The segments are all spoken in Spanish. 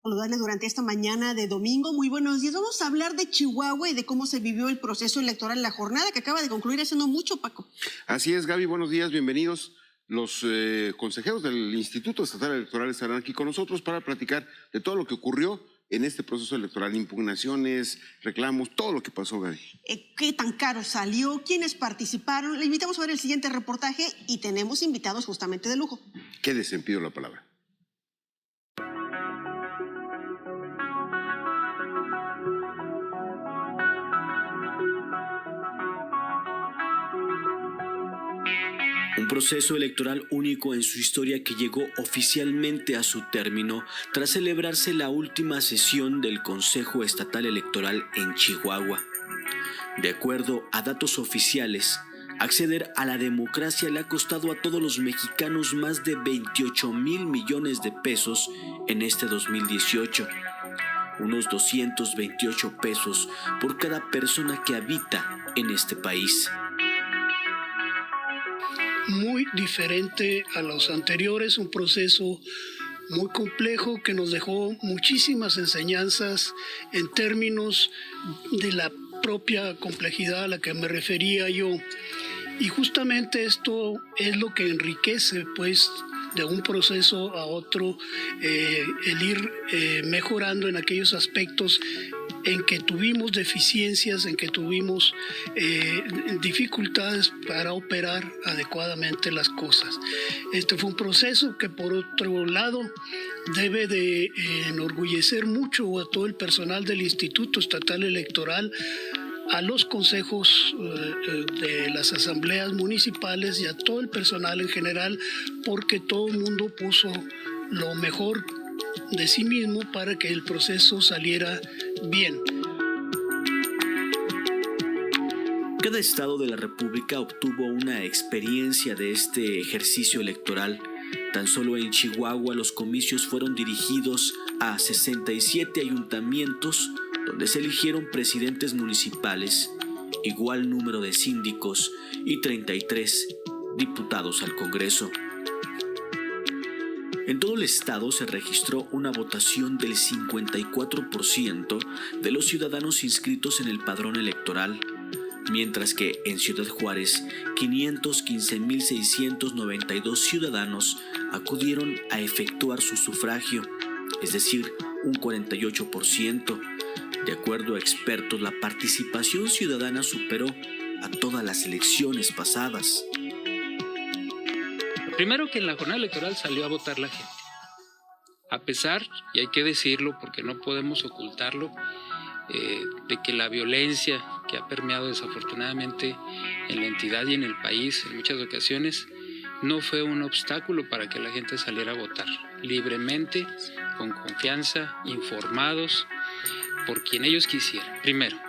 Saludarle durante esta mañana de domingo. Muy buenos días. Vamos a hablar de Chihuahua y de cómo se vivió el proceso electoral, la jornada que acaba de concluir hace no mucho, Paco. Así es, Gaby, buenos días, bienvenidos. Los consejeros del Instituto Estatal Electoral estarán aquí con nosotros para platicar de todo lo que ocurrió en este proceso electoral, impugnaciones, reclamos, todo lo que pasó, Gaby. ¿Qué tan caro salió? ¿Quiénes participaron? Le invitamos a ver el siguiente reportaje y tenemos invitados justamente de lujo. Quédese, pido la palabra. Un proceso electoral único en su historia que llegó oficialmente a su término tras celebrarse la última sesión del Consejo Estatal Electoral en Chihuahua. De acuerdo a datos oficiales, acceder a la democracia le ha costado a todos los mexicanos más de 28,000 millones de pesos en este 2018. Unos 228 pesos por cada persona que habita en este país. Muy diferente a los anteriores, un proceso muy complejo que nos dejó muchísimas enseñanzas en términos de la propia complejidad a la que me refería yo. Y justamente esto es lo que enriquece, pues, de un proceso a otro, el ir mejorando en aquellos aspectos en que tuvimos deficiencias, en que tuvimos dificultades para operar adecuadamente las cosas. Este fue un proceso que, por otro lado, debe de enorgullecer mucho a todo el personal del Instituto Estatal Electoral, a los consejos de las asambleas municipales y a todo el personal en general, porque todo el mundo puso lo mejor de sí mismo para que el proceso saliera bien. Cada estado de la República obtuvo una experiencia de este ejercicio electoral. Tan solo en Chihuahua los comicios fueron dirigidos a 67 ayuntamientos donde se eligieron presidentes municipales, igual número de síndicos y 33 diputados al Congreso. En todo el estado se registró una votación del 54% de los ciudadanos inscritos en el padrón electoral, mientras que en Ciudad Juárez 515,692 ciudadanos acudieron a efectuar su sufragio, es decir, un 48%. De acuerdo a expertos, la participación ciudadana superó a todas las elecciones pasadas. Primero, que en la jornada electoral salió a votar la gente. A pesar, y hay que decirlo porque no podemos ocultarlo, de que la violencia que ha permeado desafortunadamente en la entidad y en el país en muchas ocasiones no fue un obstáculo para que la gente saliera a votar libremente, con confianza, informados, por quien ellos quisieran, primero.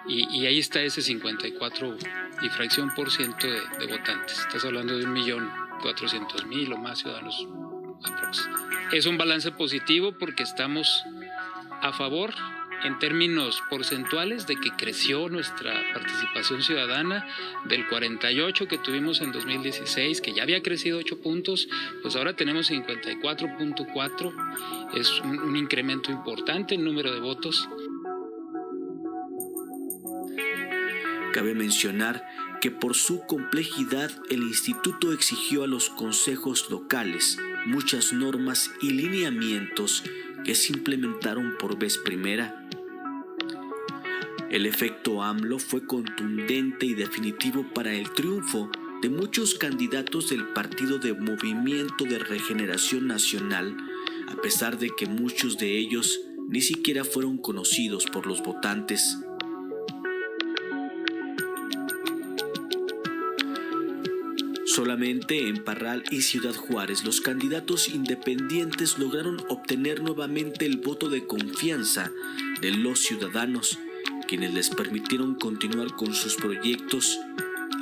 Y ahí está ese 54 y fracción por ciento de votantes. Estás hablando de 1,400,000 o más ciudadanos aproximadamente. Es un balance positivo porque estamos a favor en términos porcentuales de que creció nuestra participación ciudadana del 48 que tuvimos en 2016, que ya había crecido 8 puntos, pues ahora tenemos 54.4, es un incremento importante en número de votos. Cabe mencionar que por su complejidad el instituto exigió a los consejos locales muchas normas y lineamientos que se implementaron por vez primera. El efecto AMLO fue contundente y definitivo para el triunfo de muchos candidatos del Partido de Movimiento de Regeneración Nacional, a pesar de que muchos de ellos ni siquiera fueron conocidos por los votantes. Solamente en Parral y Ciudad Juárez los candidatos independientes lograron obtener nuevamente el voto de confianza de los ciudadanos, quienes les permitieron continuar con sus proyectos,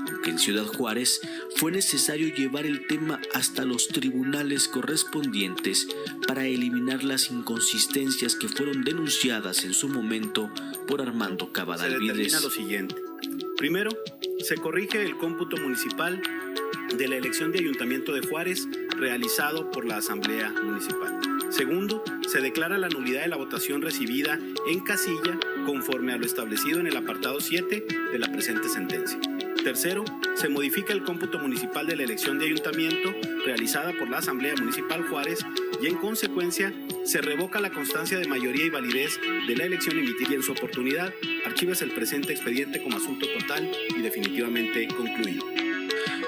aunque en Ciudad Juárez fue necesario llevar el tema hasta los tribunales correspondientes para eliminar las inconsistencias que fueron denunciadas en su momento por Armando Cavada Alvídez. Se determina lo siguiente. Primero, se corrige el cómputo municipal de la elección de Ayuntamiento de Juárez realizado por la Asamblea Municipal. Segundo, se declara la nulidad de la votación recibida en casilla conforme a lo establecido en el apartado 7 de la presente sentencia. Tercero, se modifica el cómputo municipal de la elección de ayuntamiento realizada por la Asamblea Municipal Juárez y en consecuencia se revoca la constancia de mayoría y validez de la elección emitida y en su oportunidad archivas el presente expediente como asunto total y definitivamente concluido.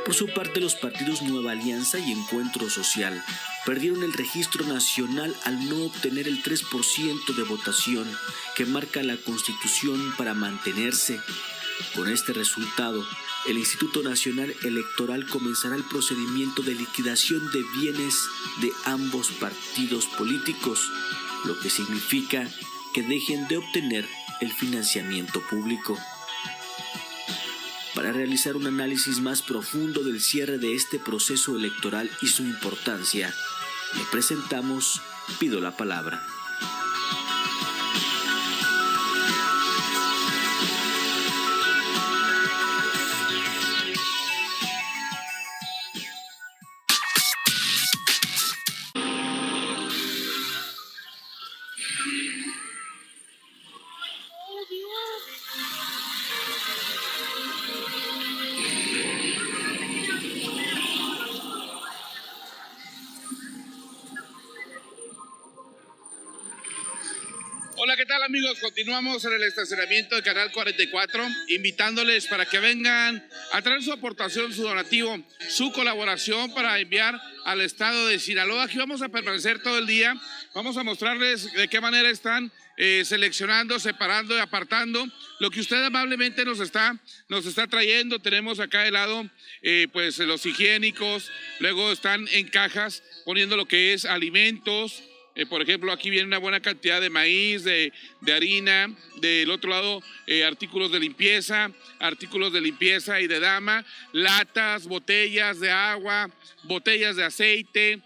Por su parte, los partidos Nueva Alianza y Encuentro Social perdieron el registro nacional al no obtener el 3% de votación que marca la Constitución para mantenerse. Con este resultado, el Instituto Nacional Electoral comenzará el procedimiento de liquidación de bienes de ambos partidos políticos, lo que significa que dejen de obtener el financiamiento público. Para realizar un análisis más profundo del cierre de este proceso electoral y su importancia, le presentamos Pido la Palabra. Hola, ¿qué tal amigos? Continuamos en el estacionamiento de Canal 44, invitándoles para que vengan a traer su aportación, su donativo, su colaboración para enviar al estado de Sinaloa. Aquí vamos a permanecer todo el día, vamos a mostrarles de qué manera están seleccionando, separando y apartando lo que usted amablemente nos está trayendo. Tenemos acá de lado pues los higiénicos, luego están en cajas poniendo lo que es alimentos. Por ejemplo, aquí viene una buena cantidad de maíz, de harina. Del otro lado, artículos de limpieza y de dama, latas, botellas de agua, botellas de aceite,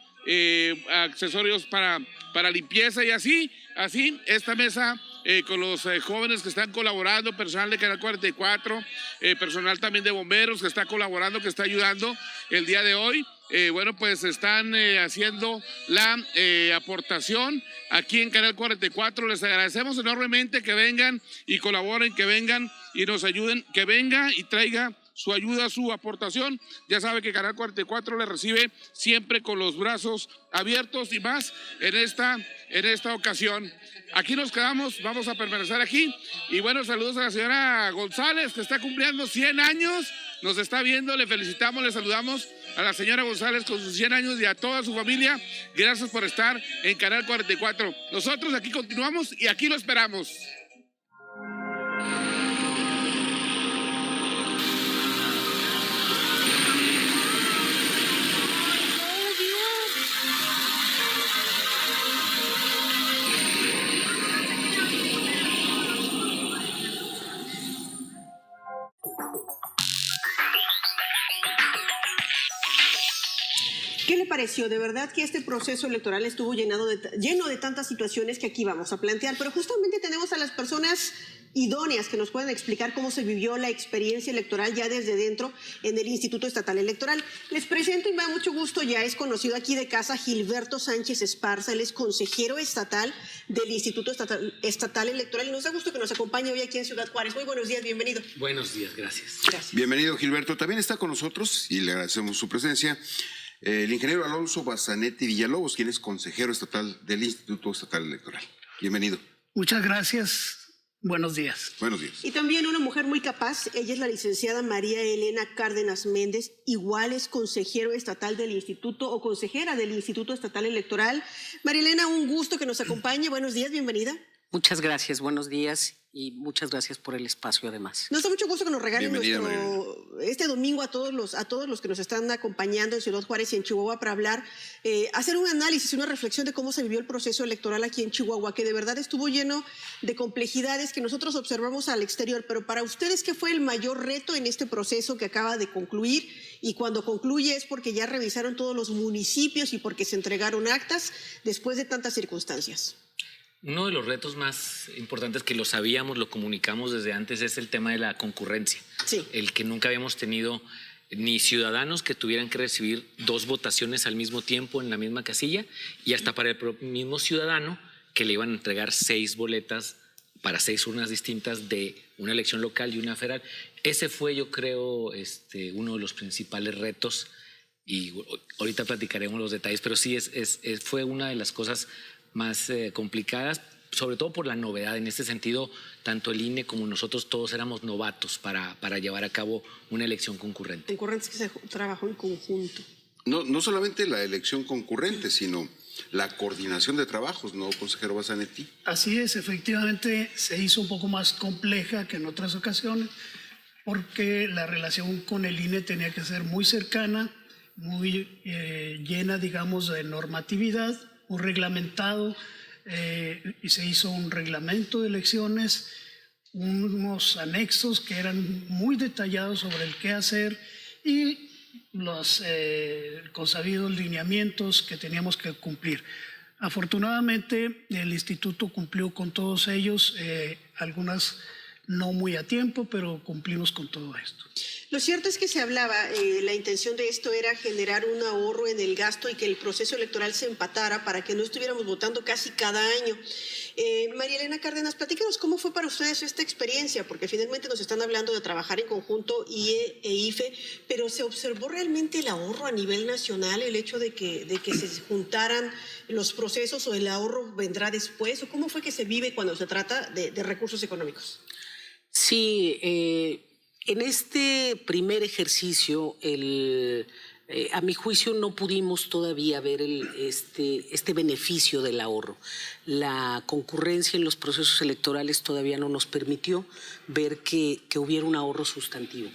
accesorios para limpieza y así esta mesa con los jóvenes que están colaborando, personal de Canal 44, personal también de bomberos que está colaborando, que está ayudando el día de hoy. Bueno, pues están haciendo la aportación aquí en Canal 44. Les agradecemos enormemente que vengan y colaboren, que vengan y nos ayuden, que venga y traiga su ayuda, su aportación. Ya sabe que Canal 44 le recibe siempre con los brazos abiertos y más en esta ocasión. Aquí nos quedamos, vamos a permanecer aquí. Y bueno, saludos a la señora González, que está cumpliendo 100 años. Nos está viendo, le felicitamos, le saludamos a la señora González con sus 100 años y a toda su familia. Gracias por estar en Canal 44. Nosotros aquí continuamos y aquí lo esperamos. ¿Qué le pareció? De verdad que este proceso electoral estuvo lleno de tantas situaciones que aquí vamos a plantear, pero justamente tenemos a las personas idóneas que nos pueden explicar cómo se vivió la experiencia electoral ya desde dentro en el Instituto Estatal Electoral. Les presento y me da mucho gusto, ya es conocido aquí de casa, Gilberto Sánchez Esparza. Él es consejero estatal del Instituto Estatal Electoral y nos da gusto que nos acompañe hoy aquí en Ciudad Juárez. Muy buenos días, bienvenido. Buenos días, gracias. Gracias. Bienvenido, Gilberto. También está con nosotros y le agradecemos su presencia el ingeniero Alonso Bazanetti Villalobos, quien es consejero estatal del Instituto Estatal Electoral. Bienvenido. Muchas gracias. Buenos días. Buenos días. Y también una mujer muy capaz, ella es la licenciada María Elena Cárdenas Méndez, igual es consejero estatal del Instituto o consejera del Instituto Estatal Electoral. María Elena, un gusto que nos acompañe. Buenos días, bienvenida. Muchas gracias, buenos días y muchas gracias por el espacio además. Nos da mucho gusto que nos regalen Bienvenida, este domingo a todos los que nos están acompañando en Ciudad Juárez y en Chihuahua para hablar, hacer un análisis, una reflexión de cómo se vivió el proceso electoral aquí en Chihuahua, que de verdad estuvo lleno de complejidades que nosotros observamos al exterior, pero para ustedes, ¿qué fue el mayor reto en este proceso que acaba de concluir? Y cuando concluye es porque ya revisaron todos los municipios y porque se entregaron actas después de tantas circunstancias. Uno de los retos más importantes que lo sabíamos, lo comunicamos desde antes, es el tema de la concurrencia. Sí. El que nunca habíamos tenido ni ciudadanos que tuvieran que recibir 2 votaciones al mismo tiempo en la misma casilla, y hasta para el mismo ciudadano que le iban a entregar 6 boletas para 6 urnas distintas de una elección local y una federal. Ese fue, yo creo, uno de los principales retos, y ahorita platicaremos los detalles, pero sí fue una de las cosas más complicadas, sobre todo por la novedad. En este sentido, tanto el INE como nosotros todos éramos novatos para llevar a cabo una elección concurrente. Concurrente es que se trabajó en conjunto. No solamente la elección concurrente, sino la coordinación de trabajos, ¿no, consejero Bassanetti? Así es, efectivamente se hizo un poco más compleja que en otras ocasiones, porque la relación con el INE tenía que ser muy cercana, muy llena, digamos, de normatividad, muy reglamentado, y se hizo un reglamento de elecciones, unos anexos que eran muy detallados sobre el qué hacer y los consabidos lineamientos que teníamos que cumplir. Afortunadamente, el instituto cumplió con todos ellos, algunas no muy a tiempo, pero cumplimos con todo esto. Lo cierto es que se hablaba, la intención de esto era generar un ahorro en el gasto y que el proceso electoral se empatara para que no estuviéramos votando casi cada año. María Elena Cárdenas, platícanos cómo fue para ustedes esta experiencia, porque finalmente nos están hablando de trabajar en conjunto IE e IFE, pero ¿se observó realmente el ahorro a nivel nacional, el hecho de que se juntaran los procesos, o el ahorro vendrá después, o cómo fue que se vive cuando se trata de recursos económicos? Sí, en este primer ejercicio, a mi juicio, no pudimos todavía ver este beneficio del ahorro. La concurrencia en los procesos electorales todavía no nos permitió ver que hubiera un ahorro sustantivo,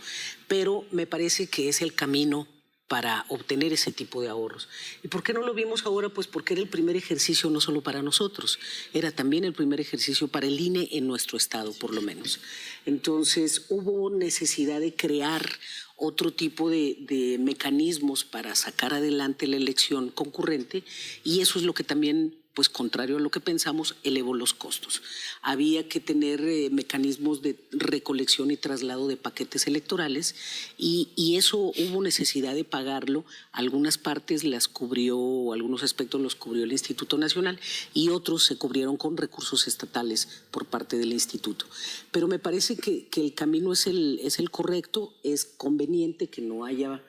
pero me parece que es el camino para obtener ese tipo de ahorros. ¿Y por qué no lo vimos ahora? Pues porque era el primer ejercicio no solo para nosotros, era también el primer ejercicio para el INE en nuestro estado, por lo menos. Entonces, hubo necesidad de crear otro tipo de mecanismos para sacar adelante la elección concurrente, y eso es lo que también, pues contrario a lo que pensamos, elevó los costos. Había que tener mecanismos de recolección y traslado de paquetes electorales, y eso hubo necesidad de pagarlo. Algunas partes las cubrió, algunos aspectos los cubrió el Instituto Nacional, y otros se cubrieron con recursos estatales por parte del Instituto. Pero me parece que el camino es el correcto. Es conveniente que no haya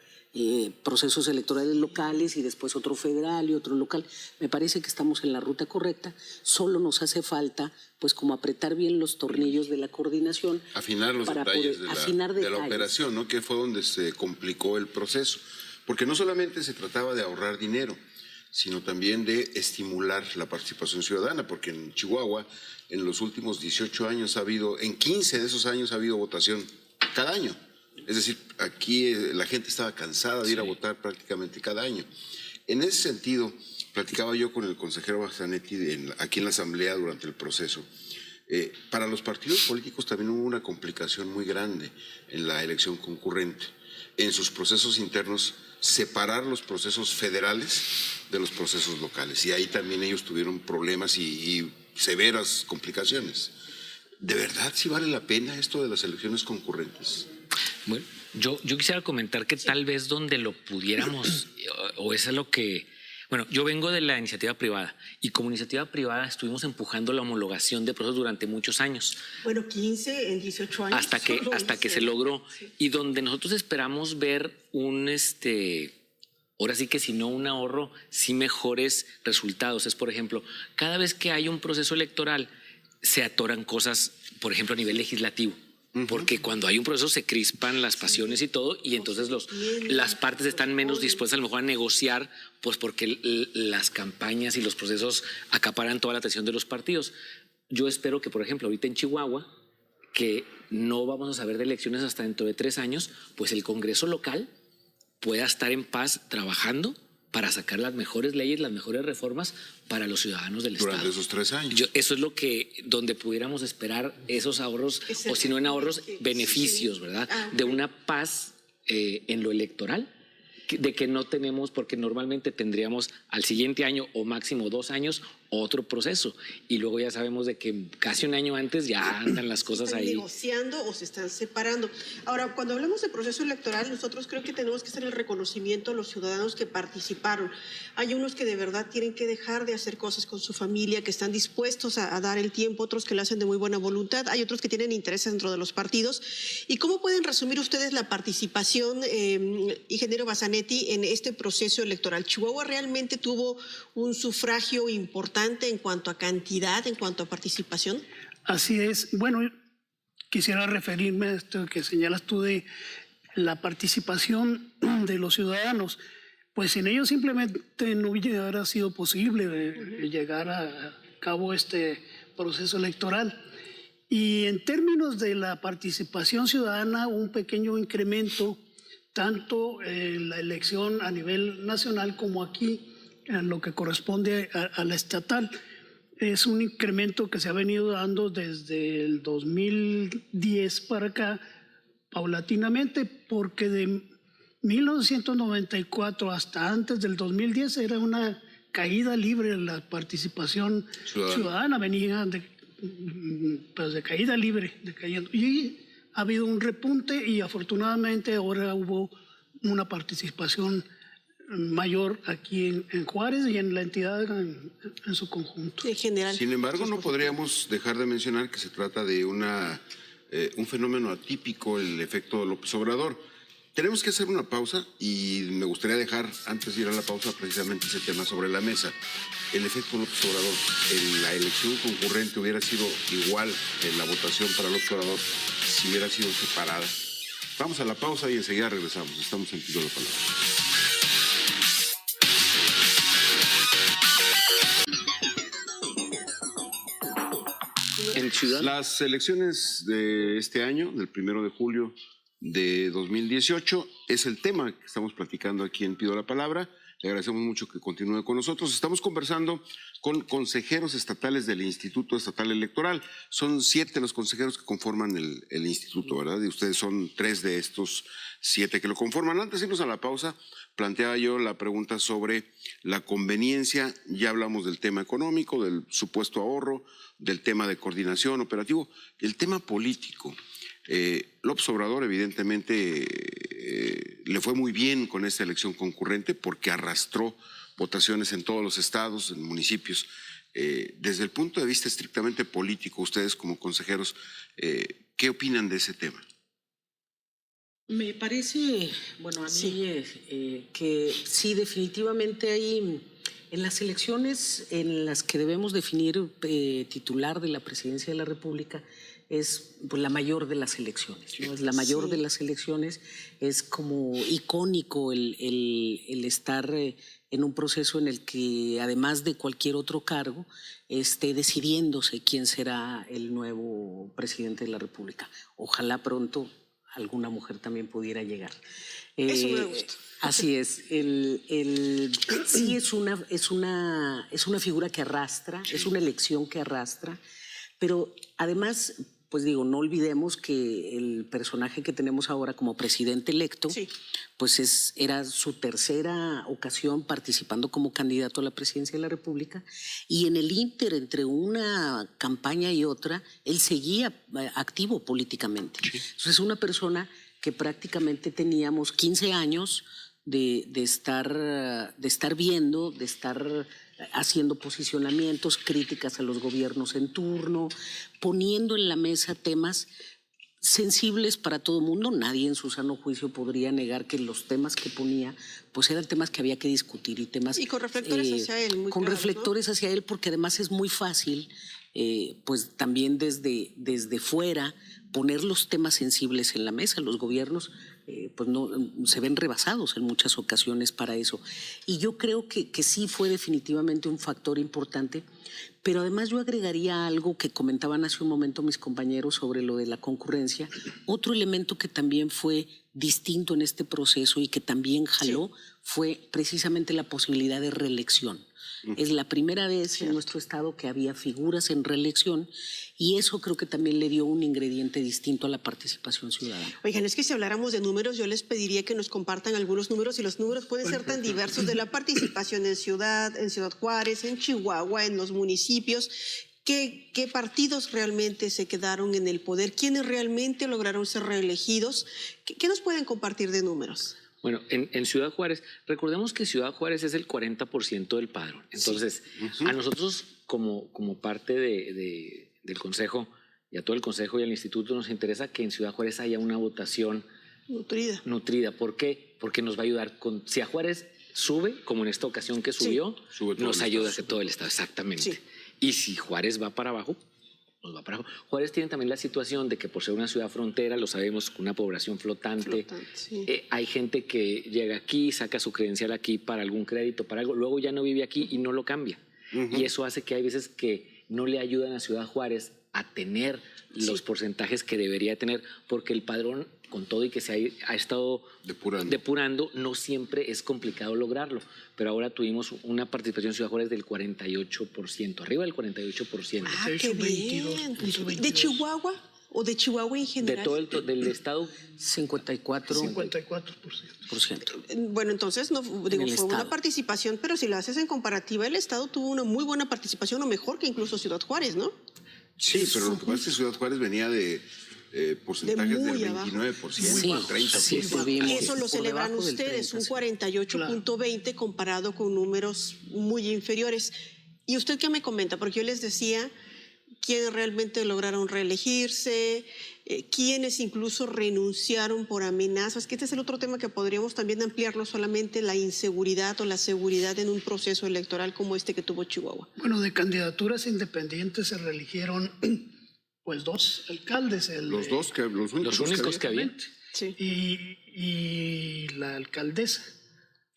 procesos electorales locales y después otro federal y otro local. Me parece que estamos en la ruta correcta. Solo nos hace falta, pues, como apretar bien los tornillos de la coordinación. Afinar los detalles de la operación, ¿no? Que fue donde se complicó el proceso. Porque no solamente se trataba de ahorrar dinero, sino también de estimular la participación ciudadana, porque en Chihuahua, en los últimos 18 años en 15 de esos años ha habido votación cada año. Es decir, aquí la gente estaba cansada de ir a votar prácticamente cada año. En ese sentido, platicaba yo con el consejero Bassanetti aquí en la Asamblea durante el proceso. Para los partidos políticos también hubo una complicación muy grande en la elección concurrente. En sus procesos internos, separar los procesos federales de los procesos locales. Y ahí también ellos tuvieron problemas y severas complicaciones. ¿De verdad sí vale la pena esto de las elecciones concurrentes? Bueno, yo quisiera comentar que tal vez donde lo pudiéramos, o eso es lo que... Bueno, yo vengo de la iniciativa privada, y como iniciativa privada estuvimos empujando la homologación de procesos durante muchos años. Bueno, 15 en 18 años. Hasta que se logró. Y donde nosotros esperamos ver ahora sí que si no un ahorro, sí mejores resultados. Es, por ejemplo, cada vez que hay un proceso electoral, se atoran cosas, por ejemplo, a nivel legislativo. Porque cuando hay un proceso se crispan las pasiones y todo, y entonces las partes están menos dispuestas a lo mejor a negociar, pues porque las campañas y los procesos acaparan toda la atención de los partidos. Yo espero que, por ejemplo, ahorita en Chihuahua, que no vamos a saber de elecciones hasta dentro de 3 años, pues el Congreso local pueda estar en paz trabajando para sacar las mejores leyes, las mejores reformas para los ciudadanos del Estado. Durante esos 3 años. Eso es donde pudiéramos esperar esos ahorros, o si no en ahorros, beneficios, ¿verdad? De una paz en lo electoral de que no tenemos, porque normalmente tendríamos al siguiente año o máximo 2 años otro proceso. Y luego ya sabemos de que casi un año antes ya andan las cosas ¿Están ahí. negociando o se están separando? Ahora, cuando hablamos de proceso electoral, nosotros creo que tenemos que hacer el reconocimiento a los ciudadanos que participaron. Hay unos que de verdad tienen que dejar de hacer cosas con su familia, que están dispuestos a dar el tiempo, otros que lo hacen de muy buena voluntad, hay otros que tienen intereses dentro de los partidos. ¿Y cómo pueden resumir ustedes la participación, ingeniero Bassanetti, en este proceso electoral? ¿Chihuahua realmente tuvo un sufragio importante en cuanto a cantidad, en cuanto a participación? Así es. Bueno, quisiera referirme a esto que señalas tú de la participación de los ciudadanos. Pues sin ellos simplemente no hubiera sido posible llegar a cabo este proceso electoral. Y en términos de la participación ciudadana, un pequeño incremento, tanto en la elección a nivel nacional como aquí, en lo que corresponde a la estatal. Es un incremento que se ha venido dando desde el 2010 para acá, paulatinamente, porque de 1994 hasta antes del 2010 era una caída libre en la participación ciudadana, venía de caída libre, y ha habido un repunte y afortunadamente ahora hubo una participación mayor aquí en Juárez y en la entidad en su conjunto. En general. Sin embargo, no podríamos dejar de mencionar que se trata de un fenómeno atípico, el efecto López Obrador. Tenemos que hacer una pausa y me gustaría dejar, antes de ir a la pausa, precisamente ese tema sobre la mesa. El efecto López Obrador, la elección concurrente hubiera sido igual en la votación para López Obrador si hubiera sido separada. Vamos a la pausa y enseguida regresamos. Estamos en Pido la Palabra. En Ciudad. Las elecciones de este año, del 1 de julio de 2018, es el tema que estamos platicando aquí en Pido la Palabra. Le agradecemos mucho que continúe con nosotros. Estamos conversando con consejeros estatales del Instituto Estatal Electoral. Son 7 los consejeros que conforman el instituto, ¿verdad? Y ustedes son 3 de estos 7 que lo conforman. Antes de irnos a la pausa, planteaba yo la pregunta sobre la conveniencia. Ya hablamos del tema económico, del supuesto ahorro, del tema de coordinación operativo, el tema político. López Obrador evidentemente le fue muy bien con esta elección concurrente porque arrastró votaciones en todos los estados, en municipios. Desde el punto de vista estrictamente político, ustedes como consejeros, ¿qué opinan de ese tema? Me parece, bueno, a mí que sí, definitivamente hay en las elecciones en las que debemos definir titular de la presidencia de la República, es pues, la mayor de las elecciones, ¿no? Es la mayor de las elecciones, es como icónico el estar en un proceso en el que, además de cualquier otro cargo, esté decidiéndose quién será el nuevo presidente de la República. Ojalá pronto alguna mujer también pudiera llegar. Eso me gusta. Así es. Sí es una figura que arrastra, es una elección que arrastra, pero además, pues digo, no olvidemos que el personaje que tenemos ahora como presidente electo, pues era su tercera ocasión participando como candidato a la presidencia de la República, y en el ínter entre una campaña y otra, él seguía activo políticamente. Entonces es una persona que prácticamente teníamos 15 años de estar viendo, de estar haciendo posicionamientos, críticas a los gobiernos en turno, poniendo en la mesa temas sensibles para todo el mundo. Nadie en su sano juicio podría negar que los temas que ponía pues eran temas que había que discutir y temas... Y con reflectores hacia él. Muy con claro, reflectores, ¿no?, hacia él, porque además es muy fácil, pues también desde fuera, poner los temas sensibles en la mesa. Los gobiernos pues no se ven rebasados en muchas ocasiones para eso. Y yo creo que sí fue definitivamente un factor importante, pero además yo agregaría algo que comentaban hace un momento mis compañeros sobre lo de la concurrencia. Otro elemento que también fue distinto en este proceso y que también jaló fue precisamente la posibilidad de reelección. Es la primera vez en nuestro estado que había figuras en reelección y eso creo que también le dio un ingrediente distinto a la participación ciudadana. Oigan, es que si habláramos de números, yo les pediría que nos compartan algunos números y los números pueden ser tan diversos de la participación en Ciudad Juárez, en Chihuahua, en los municipios. ¿Qué partidos realmente se quedaron en el poder? ¿Quiénes realmente lograron ser reelegidos? ¿Qué nos pueden compartir de números? Bueno, en Ciudad Juárez, recordemos que Ciudad Juárez es el 40% del padrón. Entonces, a nosotros como parte del Consejo, y a todo el Consejo y al Instituto nos interesa que en Ciudad Juárez haya una votación nutrida. ¿Por qué? Porque nos va a ayudar si a Juárez sube, como en esta ocasión que subió, nos ayuda a que todo el estado, exactamente. Sí. Y si Juárez va para abajo, nos va para abajo. Juárez tiene también la situación de que por ser una ciudad frontera, lo sabemos, con una población flotante, sí. Hay gente que llega aquí, saca su credencial aquí para algún crédito, para algo, luego ya no vive aquí y no lo cambia. Y eso hace que hay veces que no le ayudan a Ciudad Juárez a tener los porcentajes que debería tener, porque el padrón, con todo y que se ha estado depurando, no siempre es complicado lograrlo. Pero ahora tuvimos una participación en Ciudad Juárez del 48%, arriba del 48%. Ah, qué bien. ¿De Chihuahua o de Chihuahua en general? De todo del estado, 54%. Bueno, entonces fue una participación, pero si lo haces en comparativa, el estado tuvo una muy buena participación, o mejor que incluso Ciudad Juárez, ¿no? Sí, pero lo que pasa es que Ciudad Juárez venía de porcentajes del 29%, 30%. Y eso lo celebran ustedes, un 48.20 comparado con números muy inferiores. ¿Y usted qué me comenta? Porque yo les decía quiénes realmente lograron reelegirse, quiénes incluso renunciaron por amenazas, que este es el otro tema que podríamos también ampliarlo, solamente la inseguridad o la seguridad en un proceso electoral como este que tuvo Chihuahua. Bueno, de candidaturas independientes se reeligieron pues 2 alcaldes. Los únicos que había. Sí. Y la alcaldesa.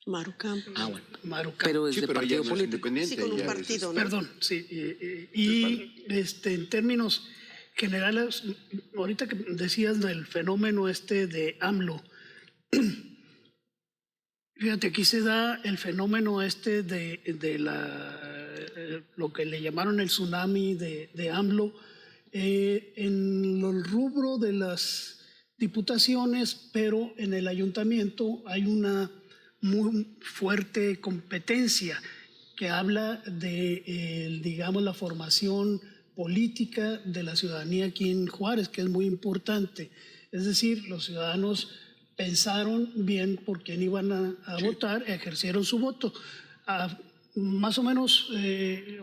Maru Campos. bueno. Maru Campos. Pero es de partido no es político. independiente. Sí, con un partido, ¿no? Perdón, sí. En términos generales, ahorita que decías del fenómeno de AMLO, fíjate, aquí se da el fenómeno de lo que le llamaron el tsunami de AMLO, en el rubro de las diputaciones, pero en el ayuntamiento hay una muy fuerte competencia que habla de, digamos, la formación política de la ciudadanía aquí en Juárez, que es muy importante. Es decir, los ciudadanos pensaron bien por quién iban a votar, ejercieron su voto. Más o menos,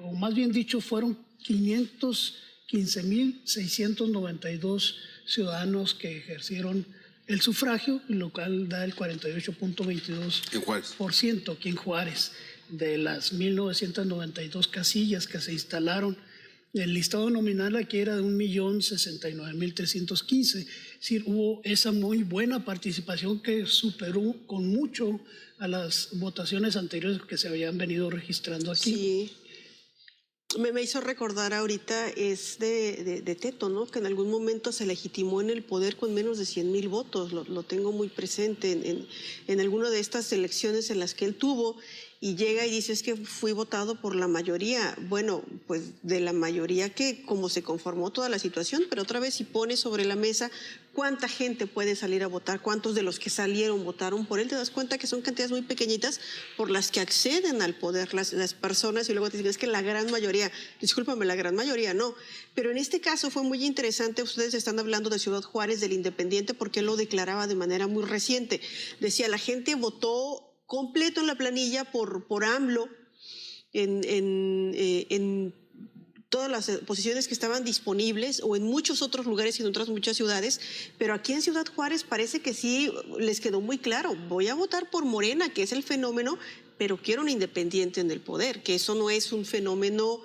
o más bien dicho, fueron 515,692 ciudadanos que ejercieron el sufragio, lo cual da el 48.22% aquí en Juárez, de las 1,992 casillas que se instalaron. El listado nominal aquí era de 1,069,315. Es decir, hubo esa muy buena participación que superó con mucho a las votaciones anteriores que se habían venido registrando aquí. Sí. Me hizo recordar ahorita es de Teto, ¿no? Que en algún momento se legitimó en el poder con menos de 100,000 votos. Lo tengo muy presente en alguna de estas elecciones en las que él tuvo. Y llega y dice, es que fui votado por la mayoría. Bueno, pues de la mayoría que como se conformó toda la situación, pero otra vez si pone sobre la mesa cuánta gente puede salir a votar, cuántos de los que salieron votaron por él, te das cuenta que son cantidades muy pequeñitas por las que acceden al poder las personas, y luego te dicen, es que la gran mayoría, discúlpame, la gran mayoría no. Pero en este caso fue muy interesante, ustedes están hablando de Ciudad Juárez, del Independiente, porque él lo declaraba de manera muy reciente. Decía, la gente votó completo en la planilla por AMLO en todas las posiciones que estaban disponibles, o en muchos otros lugares y en otras muchas ciudades, pero aquí en Ciudad Juárez parece que sí les quedó muy claro, voy a votar por Morena, que es el fenómeno, pero quiero un independiente en el poder, que eso no es un fenómeno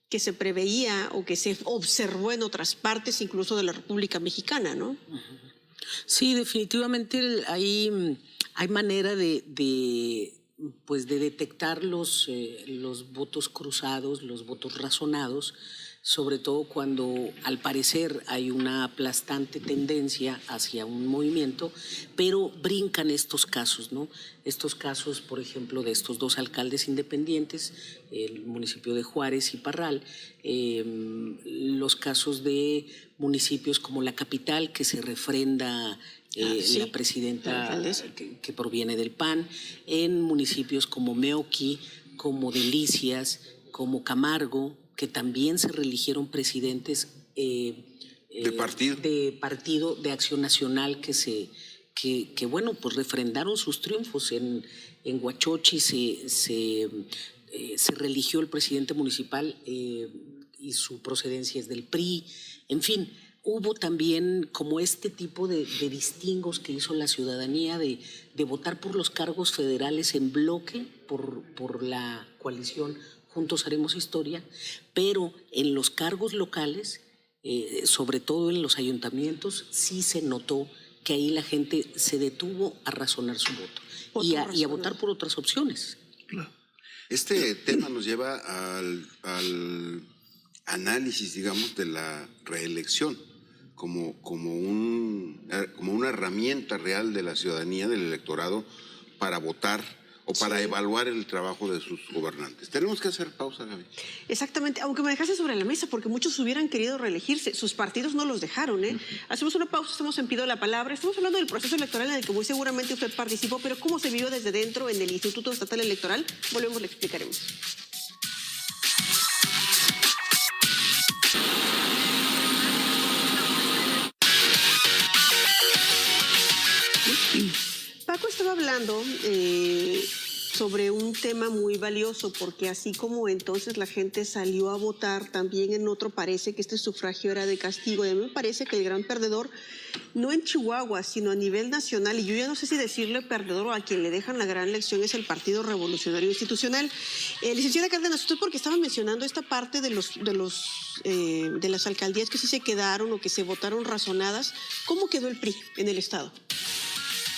que se preveía o que se observó en otras partes, incluso de la República Mexicana, ¿no? Sí, definitivamente hay manera de pues de detectar los votos cruzados, los votos razonados, sobre todo cuando al parecer hay una aplastante tendencia hacia un movimiento, pero brincan estos casos, ¿no? Estos casos, por ejemplo, de estos dos alcaldes independientes, el municipio de Juárez y Parral, los casos de municipios como la capital, que se refrenda la presidenta que proviene del PAN, en municipios como Meoqui, como Delicias, como Camargo, que también se reeligieron presidentes de partido de Acción Nacional que bueno, pues refrendaron sus triunfos. En Huachochi se reeligió el presidente municipal y su procedencia es del PRI. En fin, hubo también como este tipo de distingos que hizo la ciudadanía de votar por los cargos federales en bloque por la coalición Juntos Haremos Historia, pero en los cargos locales, sobre todo en los ayuntamientos, sí se notó que ahí la gente se detuvo a razonar su voto y a votar por otras opciones. Claro. Este tema nos lleva al análisis, digamos, de la reelección como una herramienta real de la ciudadanía, del electorado, para votar o para evaluar el trabajo de sus gobernantes. Tenemos que hacer pausa, Gaby. Exactamente, aunque me dejaste sobre la mesa, porque muchos hubieran querido reelegirse, sus partidos no los dejaron, ¿eh? Hacemos una pausa, estamos en Pido la Palabra, estamos hablando del proceso electoral en el que muy seguramente usted participó, pero cómo se vivió desde dentro en el Instituto Estatal Electoral, volvemos, le explicaremos. Paco estaba hablando sobre un tema muy valioso, porque así como entonces la gente salió a votar, también en otro parece que este sufragio era de castigo. Y a mí me parece que el gran perdedor, no en Chihuahua, sino a nivel nacional, y yo ya no sé si decirle perdedor o a quien le dejan la gran lección, es el Partido Revolucionario Institucional. Licenciada Cárdenas, usted porque estaba mencionando esta parte de las alcaldías que sí se quedaron o que se votaron razonadas, ¿cómo quedó el PRI en el estado?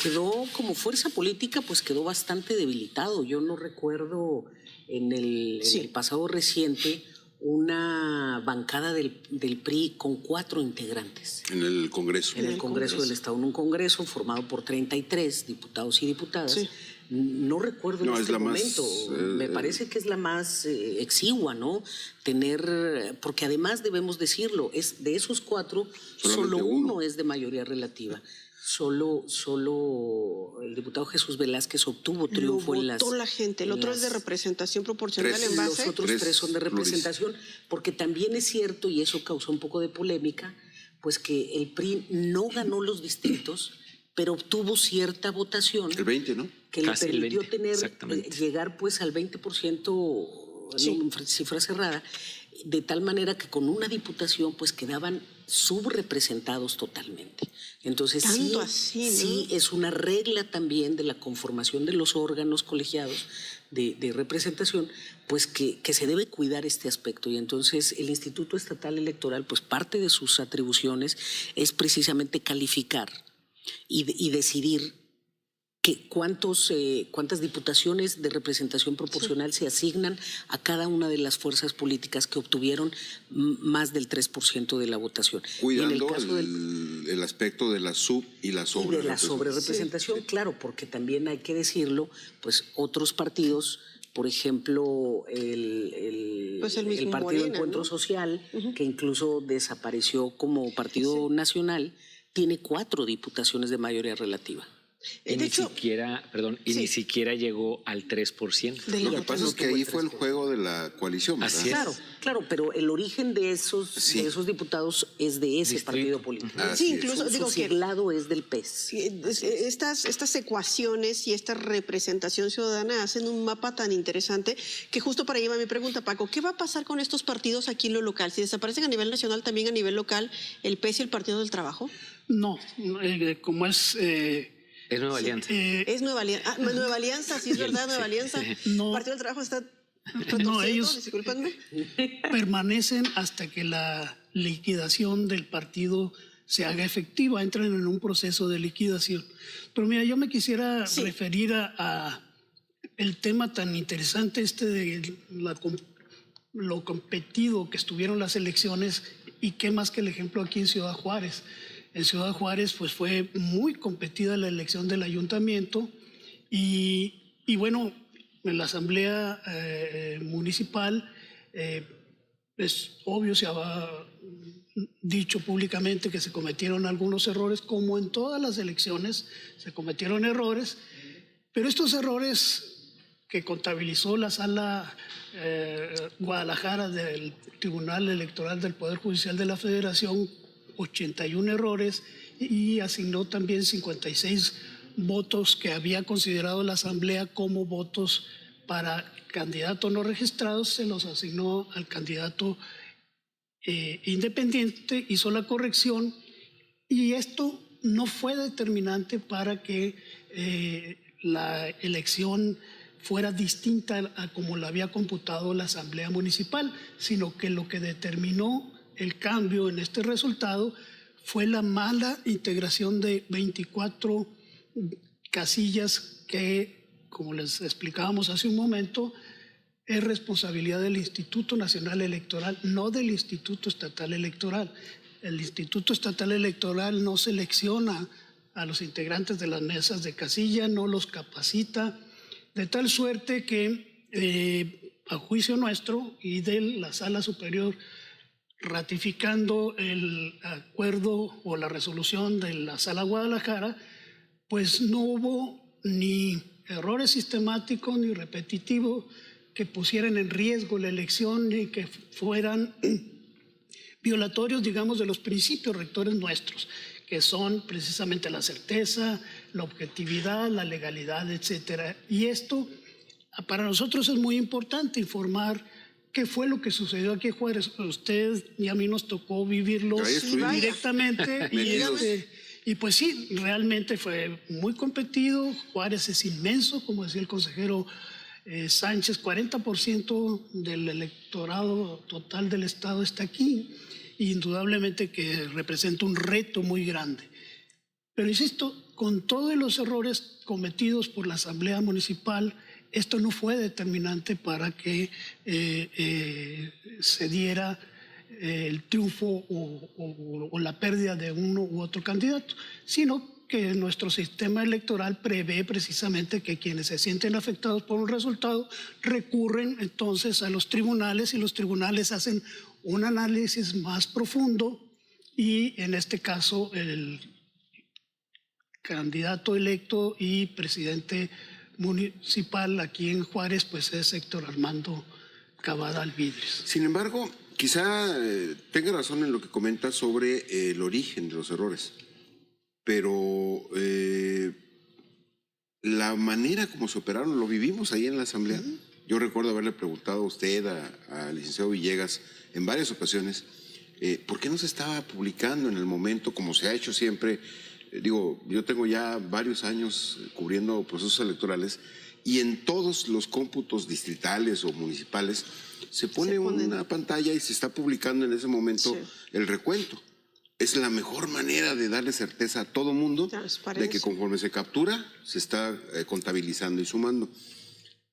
Quedó como fuerza política, pues quedó bastante debilitado. Yo no recuerdo en el pasado reciente una bancada del PRI con 4 integrantes. En el Congreso. En el Congreso del Estado, en un Congreso formado por 33 diputados y diputadas. Sí. No recuerdo en este momento, me parece que es la más exigua, ¿no? Porque además debemos decirlo, de esos 4, solo uno es de mayoría relativa. Solo el diputado Jesús Velázquez obtuvo triunfo en las... Lo votó la gente, el otro es de representación proporcional en base... Los otros 3 son de representación, porque también es cierto, y eso causó un poco de polémica, pues que el PRI no ganó los distritos, pero obtuvo cierta votación. El 20, ¿no? Que le permitió llegar pues al 20%, cifra cerrada, de tal manera que con una diputación pues quedaban subrepresentados totalmente. Entonces sí es una regla también de la conformación de los órganos colegiados de representación, pues que se debe cuidar este aspecto. Y entonces el Instituto Estatal Electoral, pues parte de sus atribuciones es precisamente calificar y decidir cuántas diputaciones de representación proporcional se asignan a cada una de las fuerzas políticas que obtuvieron más del 3% de la votación. Cuidando y en el caso el aspecto de la sub y la sobre. Y de la sobrerepresentación, claro, porque también hay que decirlo, pues otros partidos, por ejemplo, el Partido Morena, Encuentro, ¿no? Social, que incluso desapareció como partido nacional, tiene 4 diputaciones de mayoría relativa. Y ni siquiera llegó al 3%. Lo que pasa es que ahí fue el juego de la coalición, ¿verdad? Claro, pero el origen de esos diputados es de ese partido político. Incluso digo que el lado es del PES. Estas ecuaciones y esta representación ciudadana hacen un mapa tan interesante que justo para allá va mi pregunta, Paco. ¿Qué va a pasar con estos partidos aquí en lo local? Si desaparecen a nivel nacional, también a nivel local, el PES y el Partido del Trabajo. No, como es... Es Nueva Alianza. Es Nueva Alianza. Nueva Alianza, sí es verdad, Nueva Alianza. No, Partido del Trabajo está... No, ellos permanecen hasta que la liquidación del partido se haga efectiva, entran en un proceso de liquidación. Pero mira, yo me quisiera referir a el tema tan interesante de lo competido que estuvieron las elecciones, y qué más que el ejemplo aquí en Ciudad Juárez. En Ciudad Juárez pues fue muy competida la elección del ayuntamiento y bueno, en la asamblea municipal es obvio, se ha dicho públicamente que se cometieron algunos errores, como en todas las elecciones se cometieron errores, pero estos errores que contabilizó la Sala Guadalajara del Tribunal Electoral del Poder Judicial de la Federación, 81 errores, y asignó también 56 votos que había considerado la Asamblea como votos para candidatos no registrados, se los asignó al candidato independiente, hizo la corrección, y esto no fue determinante para que la elección fuera distinta a como la había computado la Asamblea Municipal, sino que lo que determinó el cambio en este resultado fue la mala integración de 24 casillas que, como les explicábamos hace un momento, es responsabilidad del Instituto Nacional Electoral, no del Instituto Estatal Electoral. El Instituto Estatal Electoral no selecciona a los integrantes de las mesas de casilla, no los capacita, de tal suerte que, a juicio nuestro y de la Sala Superior, ratificando el acuerdo o la resolución de la Sala Guadalajara, pues no hubo ni errores sistemáticos ni repetitivos que pusieran en riesgo la elección ni que fueran violatorios, digamos, de los principios rectores nuestros, que son precisamente la certeza, la objetividad, la legalidad, etcétera. Y esto, para nosotros es muy importante informar qué fue lo que sucedió aquí en Juárez. A usted y a mí nos tocó vivirlo directamente y pues sí, realmente fue muy competido. Juárez es inmenso, como decía el consejero Sánchez, 40% del electorado total del estado está aquí. Indudablemente que representa un reto muy grande. Pero insisto, con todos los errores cometidos por la Asamblea Municipal, esto no fue determinante para que se diera el triunfo o la pérdida de uno u otro candidato, sino que nuestro sistema electoral prevé precisamente que quienes se sienten afectados por un resultado recurren entonces a los tribunales, y los tribunales hacen un análisis más profundo, y en este caso el candidato electo y presidente municipal aquí en Juárez pues es Héctor Armando Cavada Alvidres. Sin embargo, quizá tenga razón en lo que comenta sobre el origen de los errores, pero la manera como se operaron lo vivimos ahí en la Asamblea. Yo recuerdo haberle preguntado a usted, al licenciado Villegas, en varias ocasiones, ¿por qué no se estaba publicando en el momento, como se ha hecho siempre? Digo, yo tengo ya varios años cubriendo procesos electorales, y en todos los cómputos distritales o municipales se pone una pantalla y se está publicando en ese momento el recuento. Es la mejor manera de darle certeza a todo mundo de que conforme se captura, se está contabilizando y sumando.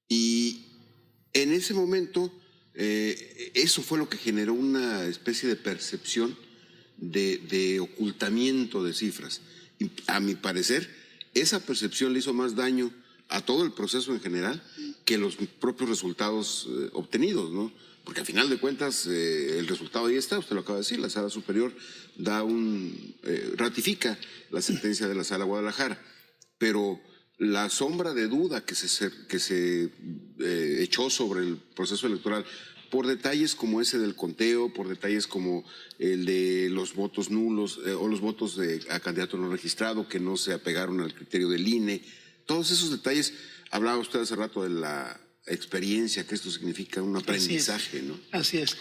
Y en ese momento, eso fue lo que generó una especie de percepción de ocultamiento de cifras. Y a mi parecer, esa percepción le hizo más daño a todo el proceso en general que los propios resultados obtenidos, ¿no? Porque al final de cuentas el resultado ahí está, usted lo acaba de decir, la Sala Superior ratifica la sentencia de la Sala Guadalajara, pero la sombra de duda que se echó sobre el proceso electoral por detalles como ese del conteo, por detalles como el de los votos nulos o los votos a candidato no registrado que no se apegaron al criterio del INE, todos esos detalles. Hablaba usted hace rato de la experiencia, que esto significa un aprendizaje, ¿no? Así es.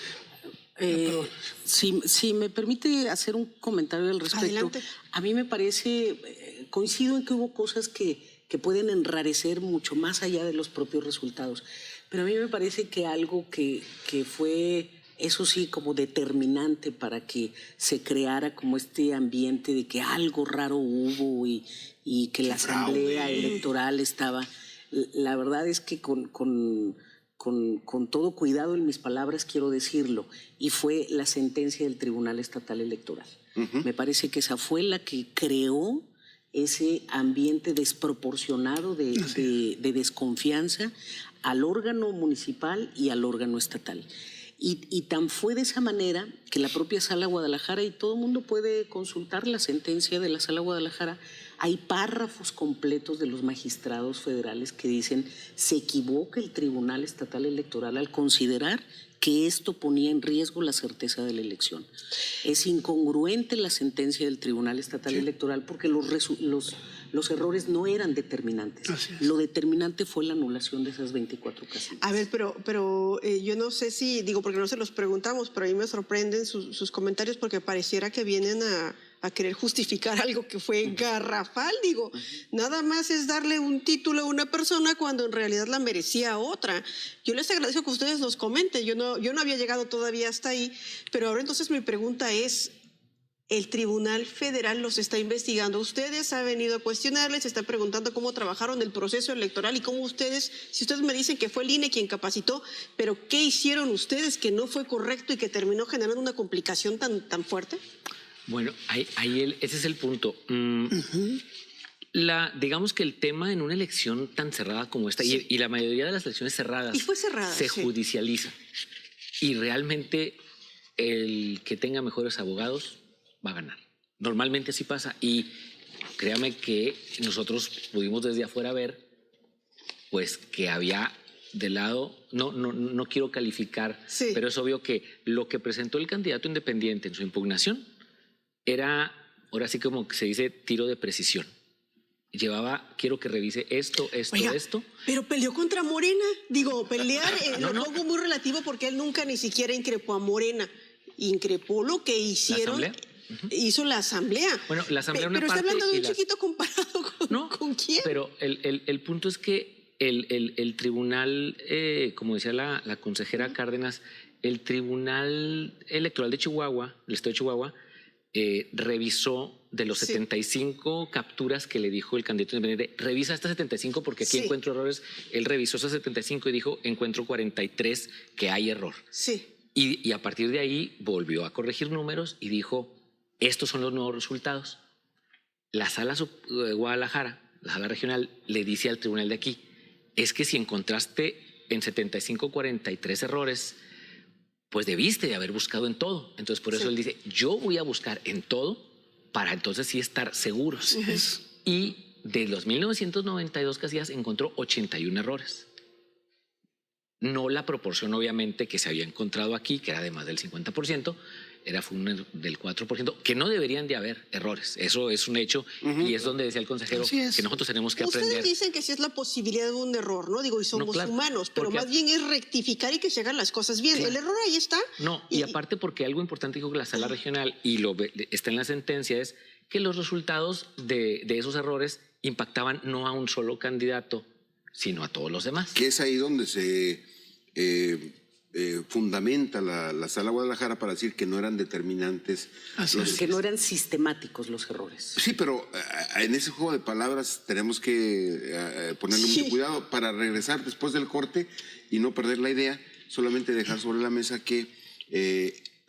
Si me permite hacer un comentario al respecto. Adelante. A mí me parece, coincido en que hubo cosas que pueden enrarecer mucho más allá de los propios resultados, pero a mí me parece que algo que fue, eso sí, como determinante para que se creara como este ambiente de que algo raro hubo y que la Asamblea Electoral estaba La verdad es que con todo cuidado en mis palabras quiero decirlo, y fue la sentencia del Tribunal Estatal Electoral. Me parece que esa fue la que creó ese ambiente desproporcionado de desconfianza al órgano municipal y al órgano estatal. Y tan fue de esa manera que la propia Sala Guadalajara, y todo el mundo puede consultar la sentencia de la Sala Guadalajara, hay párrafos completos de los magistrados federales que dicen: se equivoca el Tribunal Estatal Electoral al considerar que esto ponía en riesgo la certeza de la elección. Es incongruente la sentencia del Tribunal Estatal Electoral porque los errores no eran determinantes. Lo determinante fue la anulación de esas 24 casillas. A ver, pero yo no sé si, digo, porque no se los preguntamos, pero a mí me sorprenden sus comentarios porque pareciera que vienen a querer justificar algo que fue garrafal. Digo, nada más es darle un título a una persona cuando en realidad la merecía otra. Yo les agradezco que ustedes nos comenten. Yo no había llegado todavía hasta ahí, pero ahora entonces mi pregunta es: el Tribunal Federal los está investigando. Ustedes han venido a cuestionarles, están preguntando cómo trabajaron el proceso electoral y cómo ustedes, si ustedes me dicen que fue el INE quien capacitó, pero ¿qué hicieron ustedes que no fue correcto y que terminó generando una complicación tan fuerte? Bueno, ese es el punto. Digamos que el tema en una elección tan cerrada como esta, y la mayoría de las elecciones cerradas, y fue cerrada, se judicializa. Y realmente el que tenga mejores abogados va a ganar. Normalmente así pasa. Y créame que nosotros pudimos desde afuera ver pues que había de lado, no quiero calificar, pero es obvio que lo que presentó el candidato independiente en su impugnación era, ahora sí como se dice, tiro de precisión. Llevaba, quiero que revise esto. Oiga, pero peleó contra Morena. Digo, pelear lo pongo muy relativo porque él nunca ni siquiera increpó a Morena. Increpó lo que hicieron. ¿La asamblea? Hizo la asamblea. Bueno, la asamblea pero está hablando de un chiquito comparado con quién. Pero el punto es que el tribunal, como decía la consejera Cárdenas, el Tribunal Electoral de Chihuahua, del Estado de Chihuahua, revisó de los 75 capturas que le dijo el candidato independiente, revisa estas 75 porque aquí encuentro errores. Él revisó esas 75 y dijo, encuentro 43 que hay error. Sí. Y a partir de ahí volvió a corregir números y dijo, estos son los nuevos resultados. La Sala Guadalajara, la Sala Regional, le dice al tribunal de aquí, es que si encontraste en 75 43 errores, pues debiste de haber buscado en todo. Entonces, por eso él dice, yo voy a buscar en todo para entonces sí estar seguros. Y de los 1992 casillas encontró 81 errores. No la proporción, obviamente, que se había encontrado aquí, que era de más del 50%, fue del 4%, que no deberían de haber errores. Eso es un hecho y es donde decía el consejero que nosotros tenemos que aprender. Ustedes dicen que sí es la posibilidad de un error, ¿no? Digo, y somos humanos, pero más bien es rectificar y que se hagan las cosas bien. El error ahí está. Y aparte porque algo importante dijo que la Sala Regional, y está en la sentencia, es que los resultados de esos errores impactaban no a un solo candidato, sino a todos los demás. Que es ahí donde se fundamenta la Sala Guadalajara para decir que no eran determinantes. Que no eran sistemáticos los errores. Sí, pero en ese juego de palabras tenemos que ponerle mucho cuidado para regresar después del corte y no perder la idea, solamente dejar sobre la mesa que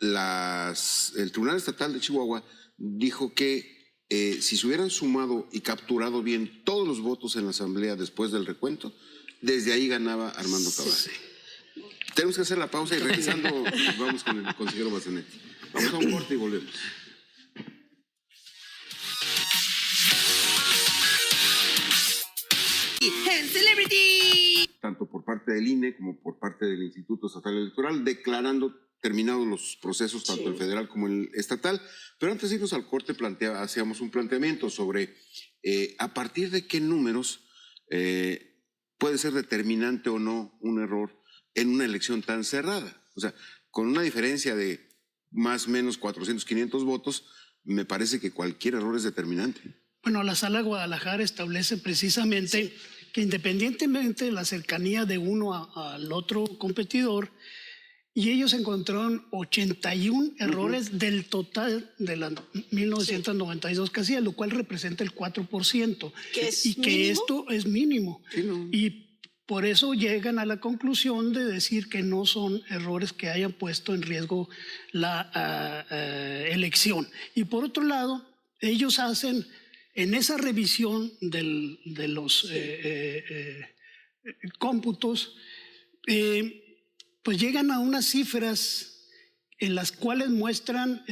el Tribunal Estatal de Chihuahua dijo que si se hubieran sumado y capturado bien todos los votos en la asamblea después del recuento, desde ahí ganaba Armando Cabral. Tenemos que hacer la pausa y regresando vamos con el consejero Bazzanetti. Vamos a un corte y volvemos. Tanto por parte del INE como por parte del Instituto Estatal Electoral, declarando terminados los procesos, tanto el federal como el estatal. Pero antes de irnos al corte, hacíamos un planteamiento sobre a partir de qué números puede ser determinante o no un error en una elección tan cerrada. O sea, con una diferencia de más o menos 400, 500 votos, me parece que cualquier error es determinante. Bueno, la Sala Guadalajara establece precisamente que independientemente de la cercanía de uno al otro competidor, y ellos encontraron 81 errores del total de las 1992 casillas, lo cual representa el 4%. ¿Que que esto es mínimo. Sí, no. Y por eso llegan a la conclusión de decir que no son errores que hayan puesto en riesgo la elección. Y por otro lado, ellos hacen en esa revisión de los cómputos, pues llegan a unas cifras en las cuales muestran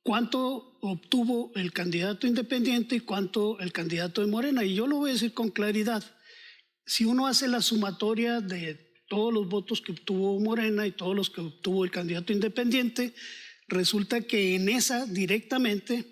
cuánto obtuvo el candidato independiente y cuánto el candidato de Morena. Y yo lo voy a decir con claridad. Si uno hace la sumatoria de todos los votos que obtuvo Morena y todos los que obtuvo el candidato independiente, resulta que en esa directamente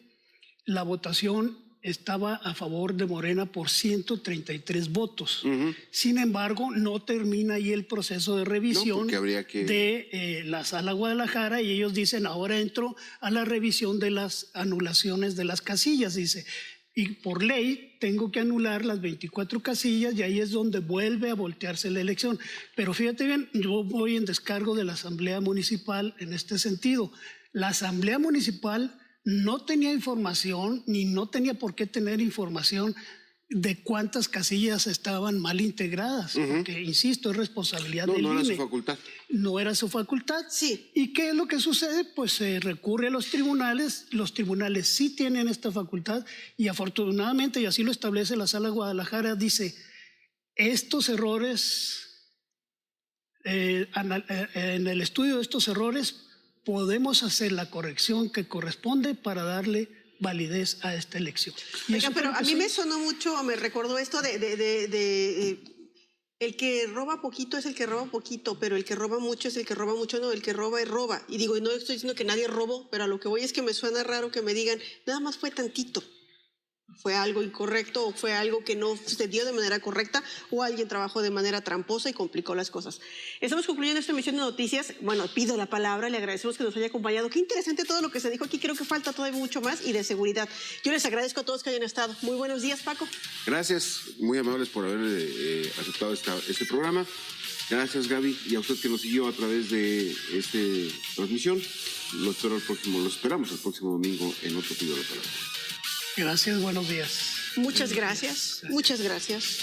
la votación estaba a favor de Morena por 133 votos. Sin embargo, no termina ahí el proceso de revisión de la Sala Guadalajara, y ellos dicen, ahora entro a la revisión de las anulaciones de las casillas, dice, y por ley tengo que anular las 24 casillas, y ahí es donde vuelve a voltearse la elección. Pero fíjate bien, yo voy en descargo de la Asamblea Municipal en este sentido. La Asamblea Municipal no tenía información, ni no tenía por qué tener información de cuántas casillas estaban mal integradas, porque, insisto, es responsabilidad del INE. No era su facultad. No era su facultad. Sí. ¿Y qué es lo que sucede? Pues se recurre a los tribunales sí tienen esta facultad, y afortunadamente, y así lo establece la Sala Guadalajara, dice, estos errores, en el estudio de estos errores, podemos hacer la corrección que corresponde para darle validez a esta elección. Oigan, pero a mí me sonó mucho, me recordó esto de el que roba poquito es el que roba poquito, pero el que roba mucho es el que roba mucho, no, el que roba es roba. Y digo, no estoy diciendo que nadie robó, pero a lo que voy es que me suena raro que me digan, nada más fue tantito. Fue algo incorrecto o fue algo que no sucedió de manera correcta o alguien trabajó de manera tramposa y complicó las cosas. Estamos concluyendo esta emisión de noticias. Bueno, pido la palabra, le agradecemos que nos haya acompañado. Qué interesante todo lo que se dijo aquí, creo que falta todavía mucho más y de seguridad. Yo les agradezco a todos que hayan estado. Muy buenos días, Paco. Gracias, muy amables por haber aceptado este programa. Gracias, Gaby, y a usted que nos siguió a través de esta transmisión. Lo esperamos el próximo domingo en otro Pido la Palabra. Gracias, buenos días. Muchas gracias. Muchas gracias.